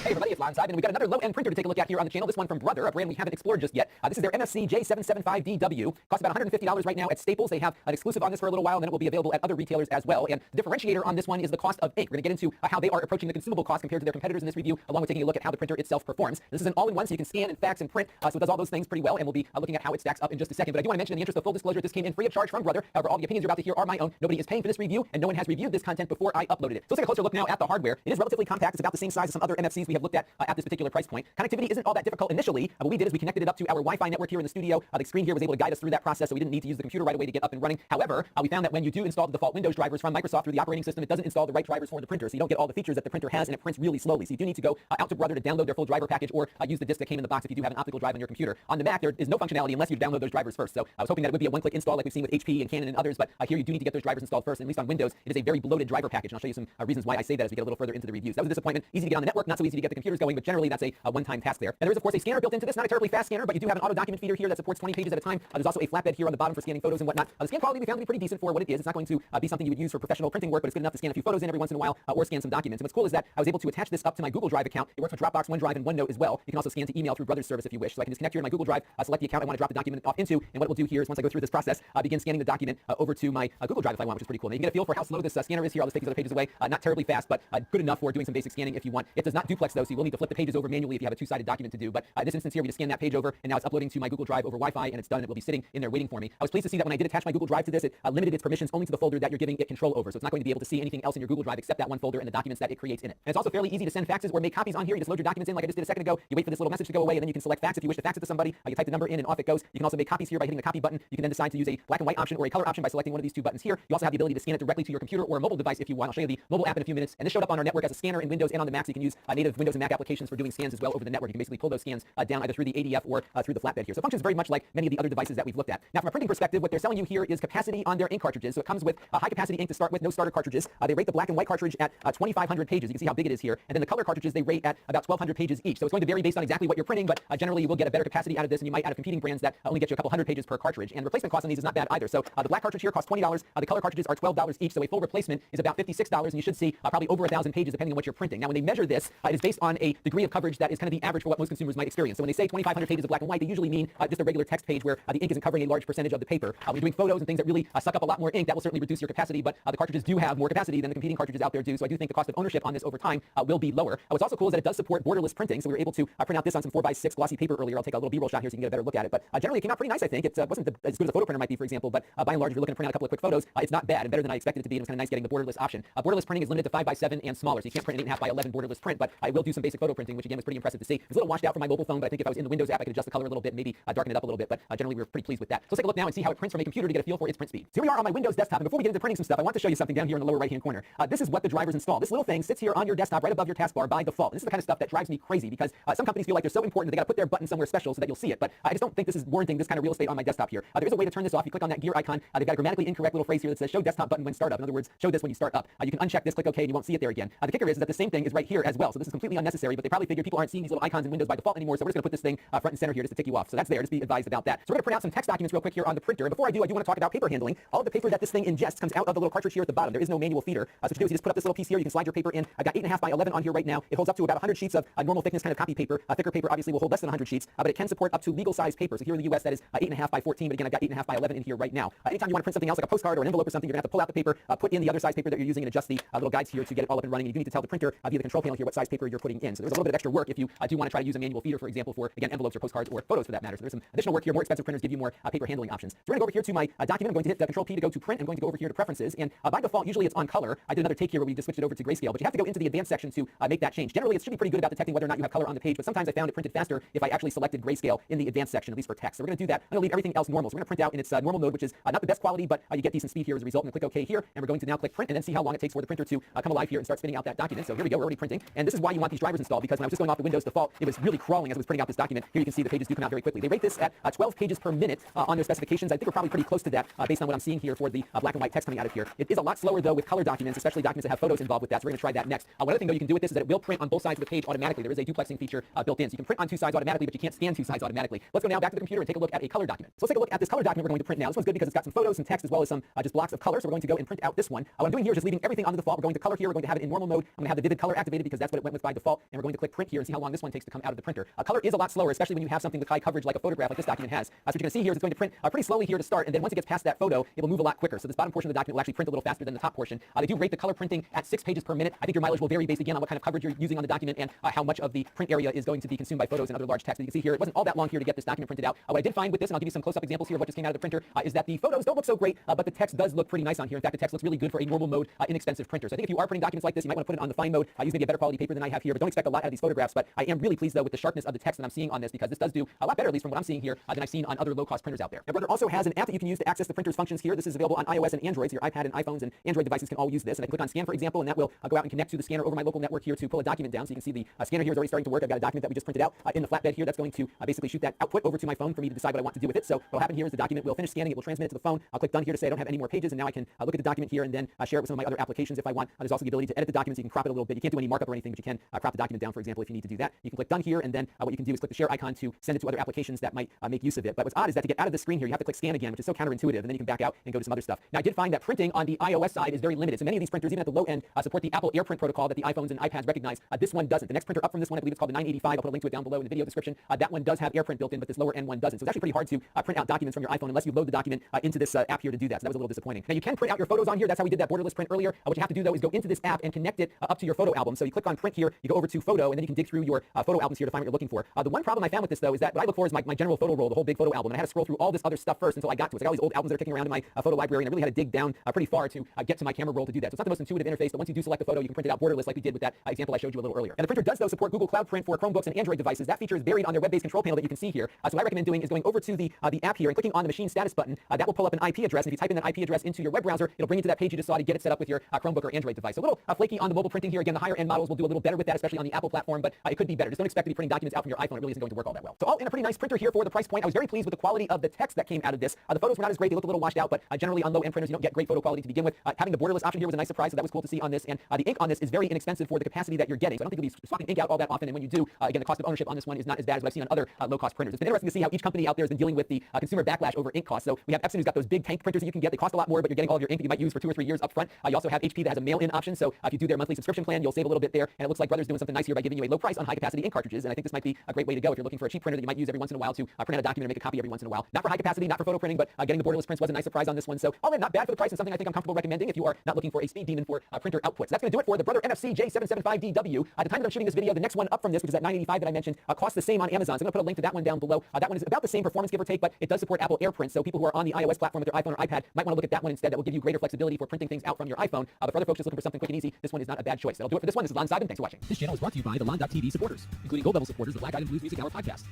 Hey everybody, it's Lon, and we've got another low-end printer to take a look at here on the channel. This one from Brother, a brand we haven't explored just yet. This is their MFC-J775DW. Costs about $150 right now at Staples. They have an exclusive on this for a little while, and then it will be available at other retailers as well. And the differentiator on this one is the cost of ink. We're going to get into how they are approaching the consumable cost compared to their competitors in this review, along with taking a look at how the printer itself performs. This is an all-in-one, so you can scan and fax and print, so it does all those things pretty well, and we'll be looking at how it stacks up in just a second. But I do want to mention, in the interest of full disclosure, this came in free of charge from Brother. However, all the opinions you're about to hear are my own. Nobody is paying for this review, and no one has reviewed this content before I uploaded it. So let's take a closer look now at the hardware. It is relatively compact. It's about the same size as some other MFCs we have looked at this particular price point. Connectivity isn't all that difficult initially. What we did is we connected it up to our Wi-Fi network here in the studio. The screen here was able to guide us through that process, so we didn't need to use the computer right away to get up and running. However, we found that when you do install the default Windows drivers from Microsoft through the operating system, it doesn't install the right drivers for the printer, so you don't get all the features that the printer has, and it prints really slowly. So you do need to go out to Brother to download their full driver package, or use the disk that came in the box if you do have an optical drive on your computer. On the Mac, there is no functionality unless you download those drivers first. So I was hoping that it would be a one-click install like we've seen with HP and Canon and others, but here you do need to get those drivers installed first. And at least on Windows, it is a very bloated driver package, and I'll show you some reasons why I say that as we get a little further into the reviews. That was a disappointment. Easy to get on the network, not so easy to get the computers going, but generally that's a one-time task there. And there is, of course, a scanner built into this. Not a terribly fast scanner, but you do have an auto document feeder here that supports 20 pages at a time. There's also a flatbed here on the bottom for scanning photos and whatnot. The scan quality we found to be pretty decent for what it is. It's not going to be something you would use for professional printing work, but it's good enough to scan a few photos in every once in a while, or scan some documents. And what's cool is that I was able to attach this up to my Google Drive account. It works with Dropbox, OneDrive, and OneNote as well. You can also scan to email through Brother's service if you wish. So I can just connect here in my Google Drive, select the account I want to drop the document off into, and what it will do here is once I go through this process, begin scanning the document over to my Google Drive if I want, which is pretty cool. Now you can get a feel for how slow this scanner is here. I'll just take these other pages away. Not terribly fast, but good enough for doing some basic scanning if you want. It does not duplex though, so you will need to flip the pages over manually if you have a two-sided document to do. But in this instance here, we just scan that page over, and now it's uploading to my Google Drive over Wi-Fi, and it's done. It will be sitting in there waiting for me. I was pleased to see that when I did attach my Google Drive to this, it limited its permissions only to the folder that you're giving it control over. So it's not going to be able to see anything else in your Google Drive except that one folder and the documents that it creates in it. And it's also fairly easy to send faxes or make copies on here. You just load your documents in like I just did a second ago. You wait for this little message to go away, and then you can select fax if you wish to fax it to somebody. You type the number in, and off it goes. You can also make copies here by hitting the copy button. You can then decide to use a black and white option or a color option by selecting one of these two buttons here. You also have the ability to scan it directly to your computer or a mobile device if you want. I'll show you the mobile app in a few minutes. And this showed up on our network as a scanner in Windows and on the Mac, so you can use native Windows and Mac applications for doing scans as well over the network. You can basically pull those scans down either through the ADF or through the flatbed here. So it functions very much like many of the other devices that we've looked at. Now, from a printing perspective, what they're selling you here is capacity on their ink cartridges. So it comes with high capacity ink to start with, no starter cartridges. They rate the black and white cartridge at 2,500 pages. You can see how big it is here. And then the color cartridges they rate at about 1,200 pages each. So it's going to vary based on exactly what you're printing, but generally you will get a better capacity out of this, and you might out of competing brands that only get you a couple hundred pages per cartridge. And replacement cost on these is not bad either. So the black cartridge here costs $20. The color cartridges are $12 each. So a full replacement is about $56, and you should see probably over 1,000 pages depending on what you're printing. Now, when they measure this, it is based on a degree of coverage that is kind of the average for what most consumers might experience. So when they say 2,500 pages of black and white, they usually mean just a regular text page where the ink isn't covering a large percentage of the paper. When you're doing photos and things that really suck up a lot more ink, that will certainly reduce your capacity, but the cartridges do have more capacity than the competing cartridges out there do. So I do think the cost of ownership on this over time will be lower. What's also cool is that it does support borderless printing. So we were able to print out this on some 4x6 glossy paper earlier. I'll take a little B-roll shot here so you can get a better look at it. But generally it came out pretty nice, I think. It wasn't as good as a photo printer might be, for example, but by and large, if you're looking to print out a couple of quick photos, it's not bad and better than I expected it to be. And it was kind of nice getting the borderless option. Borderless printing is limited to 5x7 and smaller, so you can't print an 8.5x11 borderless print, but I will do some basic photo printing, which again was pretty impressive to see. It was a little washed out from my mobile phone, but I think if I was in the Windows app, I could adjust the color a little bit, maybe darken it up a little bit, but generally we were pretty pleased with that. So let's take a look now and see how it prints from a computer to get a feel for its print speed. So here we are on my Windows desktop, and before we get into printing some stuff, I want to show you something down here in the lower right-hand corner. This is what the drivers install. This little thing sits here on your desktop right above your taskbar by default. This is the kind of stuff that drives me crazy because some companies feel like they're so important that they got to put their button somewhere special so that you'll see it, but I just don't think this is warranting this kind of real estate on my desktop here. There is a way to turn this off. You click on that gear icon. They've got a grammatically incorrect little phrase here that says show desktop button when start up. In other words, show this when you start up. You can uncheck this, click OK, and you won't see it there again. The kicker is that the same thing is right here as well. So this is completely unnecessary, but they probably figured people aren't seeing these little icons in Windows by default anymore, so we're just going to put this thing front and center here just to tick you off. So that's there. Just be advised about that. So we're going to print out some text documents real quick here on the printer. And before I do want to talk about paper handling. All of the paper that this thing ingests comes out of the little cartridge here at the bottom. There is no manual feeder. So what you do is you just put up this little piece here. You can slide your paper in. I got 8.5x11 on here right now. It holds up to about 100 sheets of normal thickness kind of copy paper. Thicker paper obviously will hold less than 100 sheets, but it can support up to legal size paper. So here in the US that is 8.5x14, but again I've got 8.5x11 in here right now. Anytime you want to print something else like a postcard or an envelope or something, you're going to have to pull out the paper, put in the other size paper that you're using, and adjust the little guides here to get it all up and running. And you do need to tell the printer via the control panel here what size paper you're putting in. So there's a little bit of extra work if you do want to try to use a manual feeder, for example, for again envelopes or postcards or photos for that matter. So there's some additional work here. More expensive printers give you more paper handling options. So we're going to go over here to my document. I'm going to hit the Control P to go to print. I'm going to go over here to preferences, and by default usually it's on color. I did another take here where we just switched it over to grayscale, but you have to go into the advanced section to make that change. Generally it should be pretty good about detecting whether or not you have color on the page, but sometimes I found it printed faster if I actually selected grayscale in the advanced section, at least for text. So we're going to do that. I'm going to leave everything else normal. So we're going to print out in its normal mode, which is not the best quality, but you get decent speed here as a result. I'm going to click OK here, and we're going to now click print and then see how long it takes for the printer to come alive here and start spinning out that document. So here we go, we're already printing, and this is why you want these drivers installed, because when I was just going off the Windows default, it was really crawling as I was printing out this document. Here you can see the pages do come out very quickly. They rate this at 12 pages per minute on their specifications. I think we're probably pretty close to that based on what I'm seeing here for the black and white text coming out of here. It is a lot slower though with color documents, especially documents that have photos involved with that. So we're going to try that next. One other thing though you can do with this is that it will print on both sides of the page automatically. There is a duplexing feature built in, so you can print on two sides automatically, but you can't scan two sides automatically. Let's go now back to the computer and take a look at a color document. So let's take a look at this color document we're going to print now. This one's good because it's got some photos, some text, as well as some just blocks of color. So we're going to go and print out this one. What I'm doing here is just leaving everything on the default. We're going to color here. We're going to have it in normal mode. I'm going to have the vivid color activated because that's what it went with by default, and we're going to click print here and see how long this one takes to come out of the printer. Color is a lot slower, especially when you have something with high coverage like a photograph like this document has. So what you're going to see here is it's going to print pretty slowly here to start, and then once it gets past that photo, it will move a lot quicker. So this bottom portion of the document will actually print a little faster than the top portion. They do rate the color printing at 6 pages per minute. I think your mileage will vary based again on what kind of coverage you're using on the document and how much of the print area is going to be consumed by photos and other large text. As you can see here, it wasn't all that long here to get this document printed out. What I did find with this, and I'll give you some close-up examples here of what just came out of the printer, is that the photos don't look so great, but the text does look pretty nice on here. In fact, the text looks really good for a normal mode, inexpensive printer. So I think if you are printing documents like this, you might want to put it on the fine mode. Use maybe a better quality paper than I have here, but don't expect a lot out of these photographs. But I am really pleased though with the sharpness of the text that I'm seeing on this, because this does do a lot better, at least from what I'm seeing here, than I've seen on other low-cost printers out there. Now, Brother also has an app that you can use to access the printer's functions here. This is available on iOS and Android, so your iPad and iPhones and Android devices can all use this. And I can click on scan, for example, and that will go out and connect to the scanner over my local network here to pull a document down. So you can see the scanner here is already starting to work. I've got a document that we just printed out in the flatbed here that's going to basically shoot that output over to my phone for me to decide what I want to do with it. So what will happen here is the document will finish scanning, it will transmit it to the phone. I'll click done here to say I don't have any more pages, and now I can look at the document here and then share it with some of my other applications if I want. There's also the ability to edit the document, so you can crop it a little bit. You can't do any markup or anything, but you can crop the document down, for example, if you need to do that. You can click done here, and then what you can do is click the share icon to send it to other applications that might make use of it. But what's odd is that to get out of the screen here, you have to click scan again, which is so counterintuitive, and then you can back out and go to some other stuff. Now, I did find that printing on the iOS side is very limited. So many of these printers, even at the low end, support the Apple AirPrint protocol that the iPhones and iPads recognize. This one doesn't. The next printer up from this one, I believe it's called the 985. I'll put a link to it down below in the video description. That one does have AirPrint built in, but this lower end one doesn't. So it's actually pretty hard to print out documents from your iPhone unless you load the document into this app here to do that. So that was a little disappointing. Now, you can print out your photos on here. That's how we did that borderless print earlier. What you have to do though is go into this app and connect it up to your photo album. So you click on print here, you go over to photo, and then you can dig through your photo albums here to find what you're looking for. The one problem I found with this though is that what I look for is my general photo roll, the whole big photo album, and I had to scroll through all this other stuff first until I got to it. So I got all these old albums that are kicking around in my photo library, and I really had to dig down pretty far to get to my camera roll to do that. So it's not the most intuitive interface, but once you do select the photo, you can print it out borderless like we did with that example I showed you a little earlier. And the printer does though support Google Cloud Print for Chromebooks and Android devices. That feature is buried on their web-based control panel that you can see here. So what I recommend doing is going over to the app here and clicking on the machine status button. That will pull up an IP address, and if you type in that IP address into your web browser, it'll bring you to that page you just saw to get it set up with your Chromebook or Android device. So a little flaky on the mobile printing here. Again, the higher end models will do a little better with that, especially on the Apple platform, but it could be better. Just don't expect to be printing documents out from your iPhone. It really isn't going to work all that well. So all in a pretty nice printer here for the price point. I was very pleased with the quality of the text that came out of this. The photos were not as great. They looked a little washed out, but generally on low-end printers, you don't get great photo quality to begin with. Having the borderless option here was a nice surprise, so that was cool to see on this. And the ink on this is very inexpensive for the capacity that you're getting. So I don't think you'll be swapping ink out all that often. And when you do, again, the cost of ownership on this one is not as bad as what I've seen on other low-cost printers. It's been interesting to see how each company out there has been dealing with the consumer backlash over ink costs. So we have Epson, who's got those big tank printers that you can get. They cost a lot more, but you're getting all of your ink that you might use for 2 or 3 years up front. You also have HP that has a mail-in option. So if you do their monthly subscription plan, you'll save a little bit there. And it looks like Brother's doing something nice here by giving you a low price on high-capacity ink cartridges. And I think this might be a great way to go if you're looking for a cheap printer that you might use every once in a while to print out a document or make a copy every once in a while. Not for high capacity, not for photo printing, but getting the borderless prints was a nice surprise on this one. So all in, not bad for the price, and something I think I'm comfortable recommending if you are not looking for a speed demon for printer outputs. That's going to do it for the Brother MFC-J775DW. At the time that I'm shooting this video, the next one up from this, which is that 985 that I mentioned, costs the same on Amazon. So I'm going to put a link to that one down below. That one is about the same performance, give or take, but it does support Apple AirPrint. So people who are on the iOS platform with their iPhone or iPad might want to look at that one instead. That will give you greater flexibility for printing things out from your iPhone. But for other folks just looking for something quick and easy, this one is not a bad choice. That'll do it for this one. This is Lon Simon. Thanks for watching. This channel is brought to you by the Lon.TV supporters, including gold level supporters of the Black Eyed Blues Music Hour podcast,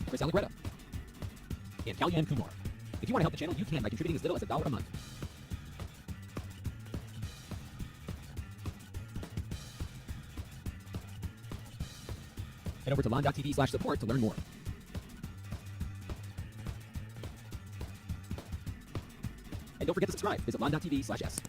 Chris Allegretta, and Kalyan Kumar. If you want to help the channel, you can by contributing as little as $1 a month. Head over to lon.tv/support to learn more. And don't forget to subscribe. Visit lon.tv/s.